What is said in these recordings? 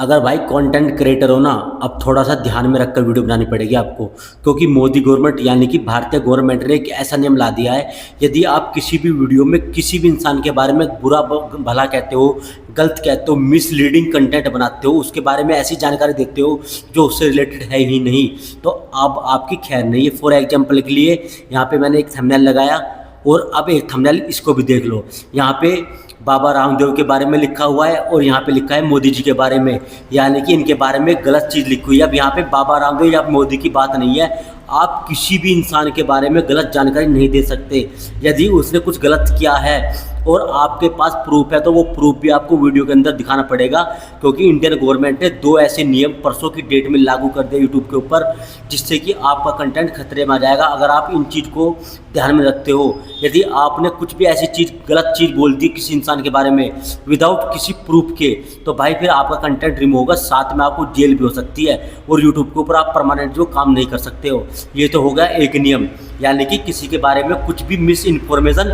अगर भाई content creator हो ना, अब थोड़ा सा ध्यान में रखकर वीडियो बनानी पड़ेगी आपको। क्योंकि मोदी गवर्नमेंट यानी कि भारतीय गवर्नमेंट ने एक ऐसा नियम ला दिया है, यदि आप किसी भी वीडियो में किसी भी इंसान के बारे में बुरा भला कहते हो, गलत कहते हो, मिसलीडिंग कंटेंट बनाते हो, उसके बारे में ऐसी जानकारी देते हो जो उससे रिलेटेड है ही नहीं, तो अब आपकी खैर नहीं है। फॉर एग्जाम्पल के लिए यहाँ पे मैंने एक थंबनेल लगाया, और अब एक थंबनेल इसको भी देख लो। यहाँ पे बाबा रामदेव के बारे में लिखा हुआ है और यहाँ पे लिखा है मोदी जी के बारे में, यानी कि इनके बारे में गलत चीज़ लिखी हुई है। अब यहाँ पे बाबा रामदेव या मोदी की बात नहीं है, आप किसी भी इंसान के बारे में गलत जानकारी नहीं दे सकते। यदि उसने कुछ गलत किया है और आपके पास प्रूफ है, तो वो प्रूफ भी आपको वीडियो के अंदर दिखाना पड़ेगा। क्योंकि इंडियन गवर्नमेंट ने 2 ऐसे नियम परसों की डेट में लागू कर दिए यूट्यूब के ऊपर, जिससे कि आपका कंटेंट खतरे में आ जाएगा अगर आप इन चीज़ को ध्यान में रखते हो। यदि आपने कुछ भी ऐसी चीज़ गलत चीज़ बोल दी किसी इंसान के बारे में विदाउट किसी प्रूफ के, तो भाई फिर आपका कंटेंट रिमूव होगा, साथ में आपको जेल भी हो सकती है, और यूट्यूब के ऊपर आप परमानेंट जो काम नहीं कर सकते हो। ये तो होगा एक नियम, यानी कि किसी के बारे में कुछ भी मिस इन्फॉर्मेशन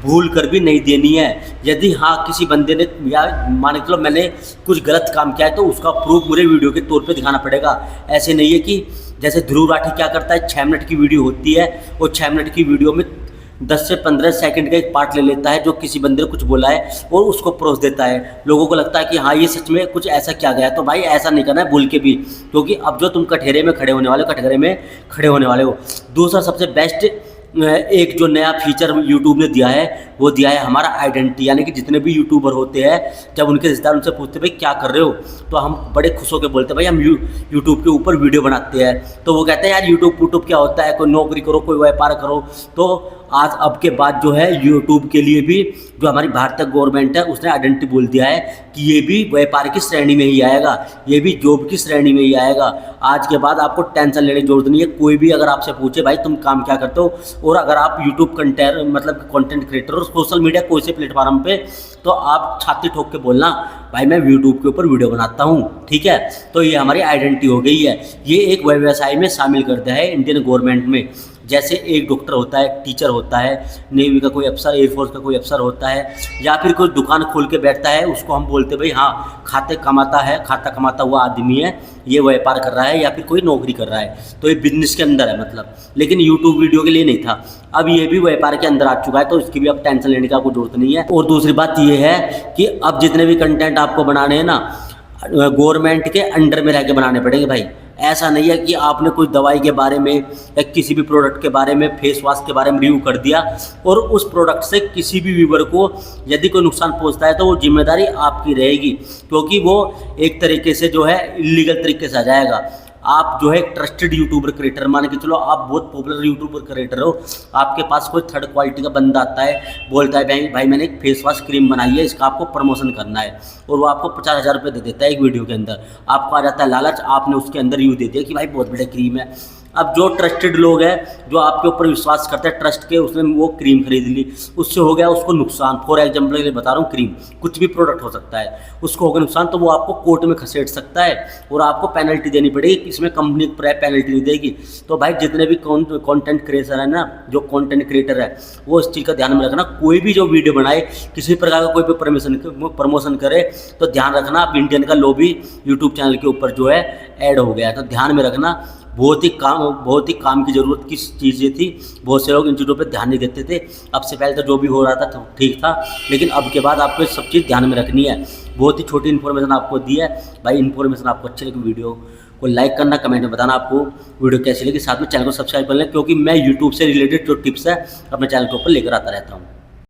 भूल कर भी नहीं देनी है। यदि हाँ किसी बंदे ने, या मान के चलो मैंने कुछ गलत काम किया है, तो उसका प्रूफ मुझे वीडियो के तौर पे दिखाना पड़ेगा। ऐसे नहीं है कि जैसे ध्रुव राठी क्या करता है, 6 मिनट की वीडियो होती है और 6 मिनट की वीडियो में 10 से 15 सेकंड का एक पार्ट ले लेता है जो किसी बंदे ने कुछ बोला है और उसको परोस देता है। लोगों को लगता है कि हाँ ये सच में कुछ ऐसा किया गया है। तो भाई ऐसा नहीं करना है भूल के भी, क्योंकि अब जो तुम कटघरे में खड़े होने वाले हो, कटघरे में खड़े होने वाले हो। दूसरा सबसे बेस्ट एक जो नया फीचर यूट्यूब ने दिया है, वो दिया है हमारा आइडेंटिटी, यानी कि जितने भी यूट्यूबर होते हैं, जब उनके रिश्तेदार उनसे पूछते भाई क्या कर रहे हो, तो हम बड़े खुश होकर बोलते हैं भाई हम यूट्यूब के ऊपर वीडियो बनाते हैं। तो वो कहते हैं यार यूट्यूब क्या होता है, कोई नौकरी करो, कोई व्यापार करो। तो आज अब के बाद जो है यूट्यूब के लिए भी जो हमारी भारतीय गवर्नमेंट है उसने आइडेंटिटी बोल दिया है कि ये भी व्यापार की श्रेणी में ही आएगा, ये भी जॉब की श्रेणी में ही आएगा। आज के बाद आपको टेंशन लेने की जरूरत नहीं है। कोई भी अगर आपसे पूछे भाई तुम काम क्या करते हो, और अगर आप यूट्यूब कंटेंट क्रिएटर और सोशल मीडिया कोई से प्लेटफॉर्म पे, तो आप छाती ठोक के बोलना भाई मैं यूट्यूब के ऊपर वीडियो बनाता हूँ, ठीक है। तो ये हमारी आइडेंटिटी हो गई है। ये एक व्यवसाय में शामिल कर दिया है इंडियन गवर्नमेंट में। जैसे एक डॉक्टर होता है, टीचर होता है, नेवी का कोई अफसर, एयरफोर्स का कोई अफसर होता है, या फिर कोई दुकान खोल के बैठता है, उसको हम बोलते हैं भाई हाँ खाता कमाता हुआ आदमी है, ये व्यापार कर रहा है या फिर कोई नौकरी कर रहा है, तो ये बिजनेस के अंदर है मतलब। लेकिन यूट्यूब वीडियो के लिए नहीं था, अब ये भी व्यापार के अंदर आ चुका है, तो इसकी भी अब टेंशन लेने का कोई जरूरत नहीं है। और दूसरी बात ये है कि अब जितने भी कंटेंट आपको बनाने हैं ना, गवर्नमेंट के अंडर में रह के बनाने पड़ेंगे भाई। ऐसा नहीं है कि आपने कोई दवाई के बारे में या किसी भी प्रोडक्ट के बारे में, फेस वॉश के बारे में रिव्यू कर दिया और उस प्रोडक्ट से किसी भी व्यूअर को यदि कोई नुकसान पहुंचता है, तो वो जिम्मेदारी आपकी रहेगी, क्योंकि वो एक तरीके से जो है इलीगल तरीके से आ जाएगा। आप जो है ट्रस्टेड यूट्यूबर क्रिएटर, मान के चलो आप बहुत पॉपुलर यूट्यूबर क्रिएटर हो, आपके पास कोई थर्ड क्वालिटी का बंदा आता है, बोलता है भाई मैंने एक फेस वॉश क्रीम बनाई है, इसका आपको प्रमोशन करना है, और वो आपको 50,000 रुपये दे देता है एक वीडियो के अंदर। आपको आ जाता है लालच, आपने उसके अंदर यूँ दे दिया कि भाई बहुत बड़ा क्रीम है। अब जो ट्रस्टेड लोग हैं, जो आपके ऊपर विश्वास करते हैं ट्रस्ट के, उसने वो क्रीम खरीद ली, उससे हो गया उसको नुकसान। फॉर एग्जाम्पल के लिए बता रहा हूँ, क्रीम कुछ भी प्रोडक्ट हो सकता है, उसको हो गया नुकसान, तो वो आपको कोर्ट में खसेड़ सकता है और आपको पेनल्टी देनी पड़ेगी। इसमें कंपनी पेनल्टी नहीं देगी। तो भाई जितने भी कंटेंट क्रिएटर है ना, जो कंटेंट क्रिएटर है, वो इस चीज़ का ध्यान में रखना। कोई भी जो वीडियो बनाए, किसी प्रकार का कोई भी प्रमोशन करे, तो ध्यान रखना आप इंडियन का लॉबी यूट्यूब चैनल के ऊपर जो है ऐड हो गया है, तो ध्यान में रखना। बहुत ही काम की ज़रूरत की चीज़ें थी। बहुत से लोग इन चीज़ों पे ध्यान नहीं देते थे। अब से पहले तो जो भी हो रहा था तो ठीक था, लेकिन अब के बाद आपको सब चीज़ ध्यान में रखनी है। बहुत ही छोटी इन्फॉर्मेशन आपको दी है भाई। इन्फॉर्मेशन आपको अच्छी लगी, वीडियो को लाइक करना, कमेंट में बताना आपको वीडियो कैसी लगी, साथ में चैनल को सब्सक्राइब कर लें, क्योंकि मैं यूट्यूब से रिलेटेड जो टिप्स है अपने चैनल के ऊपर लेकर आता रहता हूँ।